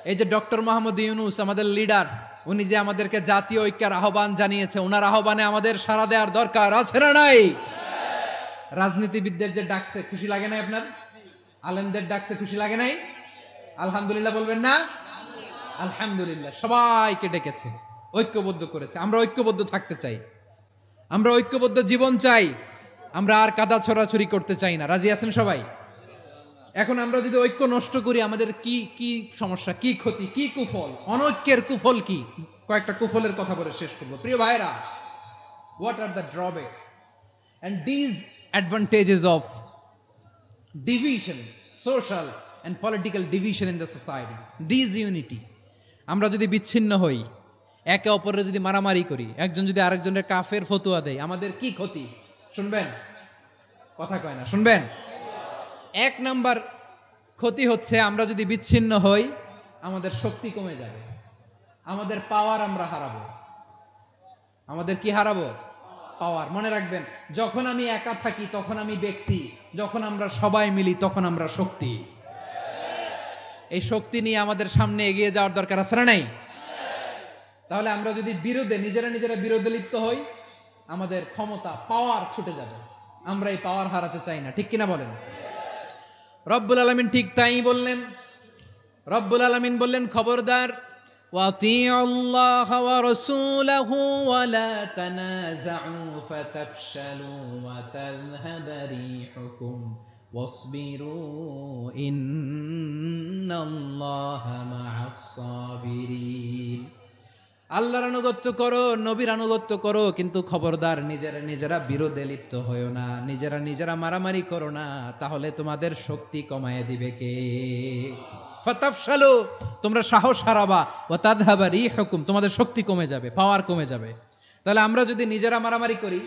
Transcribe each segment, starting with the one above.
এই যে ডক্টর মোহাম্মদ ইউনূস আমাদের লিডার, উনি যে আমাদেরকে জাতীয় ঐক্যের আহ্বান জানিয়েছে, ওনার আহ্বানে আমাদের সাড়া দেওয়ার দরকার আছে না নাই? রাজনীতিবিদদের যে ডাকছে, খুশি লাগে নাই আপনার? আলেমদের ডাকছে, খুশি লাগে নাই? আলহামদুলিল্লাহ বলবেন না? আলহামদুলিল্লাহ। সবাইকে ডেকেছে, ঐক্যবদ্ধ করেছে। আমরা ঐক্যবদ্ধ থাকতে চাই, আমরা ঐক্যবদ্ধ জীবন চাই, আমরা আর কাদা ছড়াছড়ি করতে চাই না। রাজি আছেন সবাই? এখন আমরা যদি ঐক্য নষ্ট করি, আমাদের কি কি সমস্যা, কি ক্ষতি, কি কুফল, অনৈক্যের কুফল কি? কয়েকটা কুফলের কথা বলে শেষ করবো। প্রিয় ভাইরা, what are the drawbacks and disadvantages of division, social and political division in the society? Disunity. আমরা যদি বিচ্ছিন্ন হই, একে অপরের যদি মারামারি করি, একজন যদি আরেকজনের কাফের ফতোয়া দেয়, আমাদের কি ক্ষতি? শুনবেন? কথা কয় না, শুনবেন? এক নাম্বার ক্ষতি হচ্ছে, আমরা যদি বিচ্ছিন্ন হই, আমাদের শক্তি কমে যাবে, আমাদের পাওয়ার আমরা হারাবো। আমাদের কি হারাবো? পাওয়ার। মনে রাখবেন, যখন আমি একা থাকি তখন আমি ব্যক্তি, যখন আমরা সবাই মিলি তখন আমরা শক্তি। এই শক্তি নিয়ে আমাদের সামনে এগিয়ে যাওয়ার দরকার আছে না নাই? তাহলে আমরা যদি নিজেরা বিরোধে লিপ্ত হই, আমাদের ক্ষমতা, পাওয়ার ছুটে যাবে। আমরা এই পাওয়ার হারাতে চাই না, ঠিক কিনা বলেন? রব্বুল আলামিন ঠিক তাই বললেন। রব্বুল আলামিন বললেন, খবরদার, ওয়াতিউল্লাহ ওয়া রাসূলাহু ওয়া লা তানাযাউ ফাতাফশালু ওয়া তাযহাবা রিহুকুম ওয়াসবিরু ইন্নাল্লাহা মা'আস সাবিরিন। আল্লাহর আনুগত্য করো, নবীর আনুগত্য করো, কিন্তু খবরদার নিজেরা বিরোধে লিপ্ত হয়ো না, নিজেরা মারামারি করো না, তাহলে তোমাদের শক্তি কমায় দিবে কে? ফাতাফশালু, তোমরা সাহস হারাবা, ওয়া তাযহাবা রিহুকুম, তোমাদের শক্তি কমে যাবে, পাওয়ার কমে যাবে। তাহলে আমরা যদি নিজেরা মারামারি করি,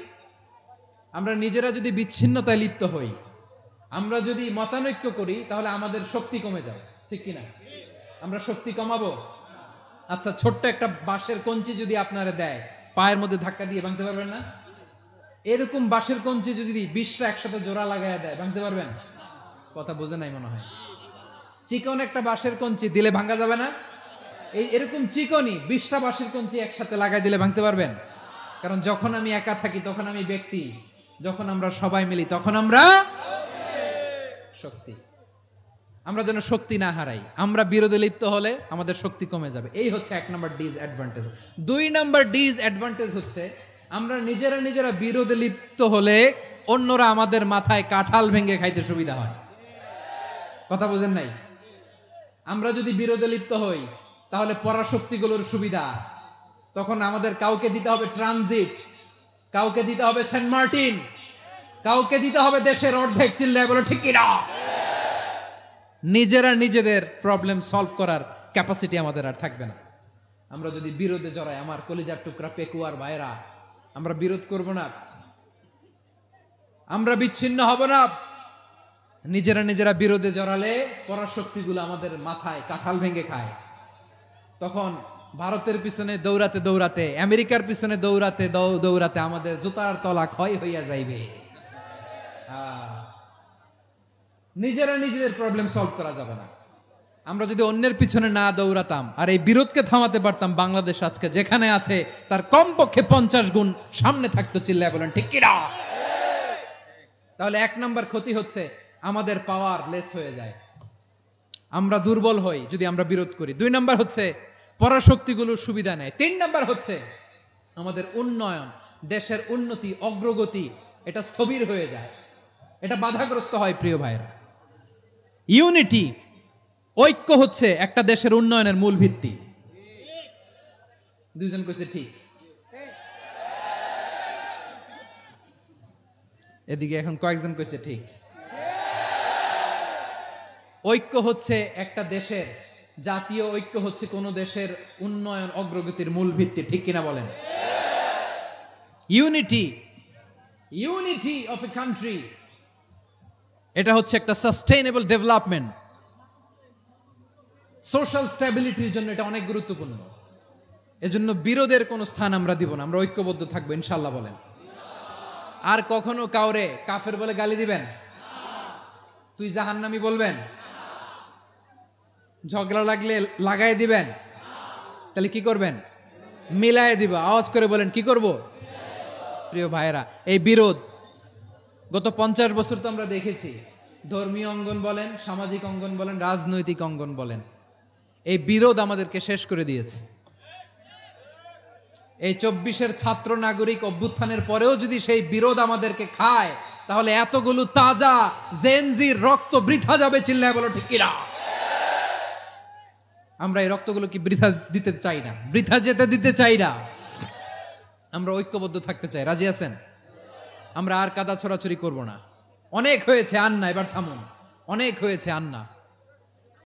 আমরা নিজেরা যদি বিচ্ছিন্নতায় লিপ্ত হই, আমরা যদি মতানৈক্য করি, তাহলে আমাদের শক্তি কমে যাবে, ঠিক কিনা? আমরা শক্তি কমাবো। আচ্ছা, ছোট্ট একটা বাঁশের কঞ্চি যদি আপনারা দেয়, পায়ের মধ্যে ধাক্কা দিয়ে ভাঙতে পারবেন না? এরকম বাঁশের কঞ্চি যদি 20টা একসাথে জোড়া লাগায় দেয়, ভাঙতে পারবেন? কথা বোঝে নাই মনে হয়। চিকন একটা বাঁশের কঞ্চি দিলে ভাঙা যাবে না? এরকম চিকনই 20টা বাঁশের কঞ্চি একসাথে লাগাই দিলে ভাঙতে পারবেন? কারণ যখন আমি একা থাকি তখন আমি ব্যক্তি, যখন আমরা সবাই মিলি তখন আমরা শক্তি। আমরা যেন শক্তি না হারাই। আমরা বিরোধে লিপ্ত হলে আমাদের শক্তি কমে যাবে। এই হচ্ছে 1 নম্বর ডিসঅ্যাডভান্টেজ। 2 নম্বর ডিসঅ্যাডভান্টেজ হচ্ছে, আমরা নিজেরা বিরোধে লিপ্ত হলে অন্যরা আমাদের মাথায় কাঁঠাল ভেঙে খাইতে সুবিধা হয়। কথা বুঝেন নাই? আমরা যদি বিরোধে লিপ্ত হই, তাহলে পরাশক্তিগুলোর সুবিধা, তখন আমাদের কাউকে দিতে হবে ট্রানজিট, কাউকে দিতে হবে সেন্ট মার্টিন, কাউকে দিতে হবে দেশের অর্ধেক। চিল্লায় বলো ঠিক কিনা? নিজেদের প্রবলেম সলভ করার ক্যাপাসিটি আমাদের আর থাকবে না। আমরা যদি বিরোধে জড়াই, আমার কলিজার টুকরা পেকুয়ার ভাইরা, আমরা বিরোধ করব না, আমরা বিচ্ছিন্ন হব না। নিজেরা বিরোধে জড়ালে পরাশক্তিগুলো আমাদের মাথায় কাঁঠাল ভেঙে খায়। তখন ভারতের পিছনে দৌড়াতে, আমেরিকার পিছনে দৌড়াতে আমাদের জুতার তলা ক্ষয় হইয়া যাইবে। নিজেদের প্রবলেম সলভ করা যাবে না। আমরা যদি অন্যের পিছনে না দৌড়াতাম আর এই বিরোধকে থামাতে পারতাম, বাংলাদেশ আজকে যেখানে আছে তার কমপক্ষে 50 গুণ সামনে থাকতো। চিল্লায় বলেন ঠিক কিনা? তাহলে 1 নম্বর ক্ষতি হচ্ছে, আমাদের পাওয়ার লেস হয়ে যায়, আমরা দুর্বল হই যদি আমরা বিরোধ করি। 2 নম্বর হচ্ছে, পরাশক্তিগুলোর সুবিধা নেয়। 3 নম্বর হচ্ছে, আমাদের উন্নয়ন, দেশের উন্নতি, অগ্রগতি, এটা স্থবির হয়ে যায়, এটা বাধাগ্রস্ত হয়। প্রিয় ভাইরা, ইউনিটি, ঐক্য হচ্ছে একটা দেশের উন্নয়নের মূল ভিত্তি। 2 জন কইছে ঠিক। এদিকে এখন কয়েকজন কইছে ঠিক। ঐক্য হচ্ছে একটা দেশের, জাতীয় ঐক্য হচ্ছে কোন দেশের উন্নয়ন, অগ্রগতির মূল ভিত্তি, ঠিক কিনা বলেন? ইউনিটি অফ এ কান্ট্রি, এটা হচ্ছে একটা সাস্টেইনেবল ডেভেলপমেন্ট, সোশ্যাল স্ট্যাবিলিটির জন্য এটা অনেক গুরুত্বপূর্ণ। এজন্য বিরোধের কোনো স্থান আমরা দিব না, আমরা ঐক্যবদ্ধ থাকবো ইনশাআল্লাহ বলেন। আর কখনো কাউরে কাফের বলে গালি দিবেন? তুই জাহান্নামী বলবেন? ঝগড়া লাগলে লাগাই দিবেন? তাহলে কি করবেন? মিলায় দিব। আওয়াজ করে বলেন, কি করব? প্রিয় ভাইয়েরা, এই বিরোধ গত 50 বছর তো আমরা দেখেছি। ধর্মীয় অঙ্গন বলেন, সামাজিক অঙ্গন বলেন, রাজনৈতিক অঙ্গন বলেন, এই বিরোধ আমাদেরকে শেষ করে দিয়েছে। এই 24-এর ছাত্র নাগরিক অভ্যুত্থানের পরেও যদি সেই বিরোধ আমাদেরকে খায়, তাহলে এতগুলো তাজা জেনজির রক্ত বৃথা যাবে। চিল্লায় বলো ঠিক কিনা? আমরা এই রক্তগুলো কি বৃথা দিতে চাই না, বৃথা যেতে দিতে চাই না। আমরা ঐক্যবদ্ধ থাকতে চাই। রাজি আছেন? আমরা আর কাদা ছড়াছড়ি করব না। অনেক হয়েছে আন্না, এবার থামুন। অনেক হয়েছে আন্না।